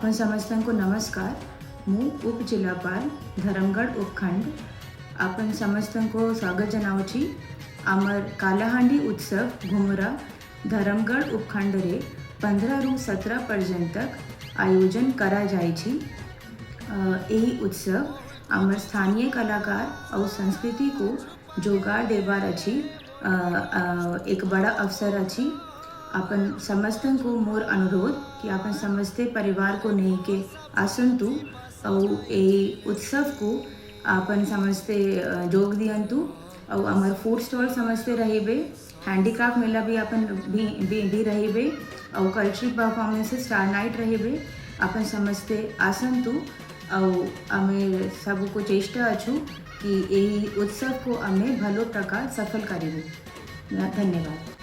आपण समस्तଙ୍କୁ नमस्कार। ମୁଁ उपजिलापाल धरमगढ़ उपखंड आपण समस्तଙ୍କୁ स्वागत जनावुछि आमर कालाहांडी उत्सव घुमुरा धरमगढ़ उपखंड रे 15 रु 17 पर्यंत आयोजन करा जायछि। एही उत्सव आमर स्थानीय कलाकार और संस्कृति को जोगाड़ देवार अछि एक बड़ा अवसर अछि। अपन समस्तन को मोर अनुरोध कि अपन समस्ते परिवार को नहीं के आसंतु और ए उत्सव को अपन समस्ते जोग दियंतु और हमार फूड स्टॉल समस्ते रहेबे, हैंडीक्राफ्ट मेला भी अपन भी रहेबे और कल्चरल परफॉर्मेंसेस स्टार नाइट रहेबे। अपन समस्ते आसंतु और हमें सबको चेष्टा अच्छु कि यही उत्सव को हमें भलो प्रकार सफल करेंगे। धन्यवाद।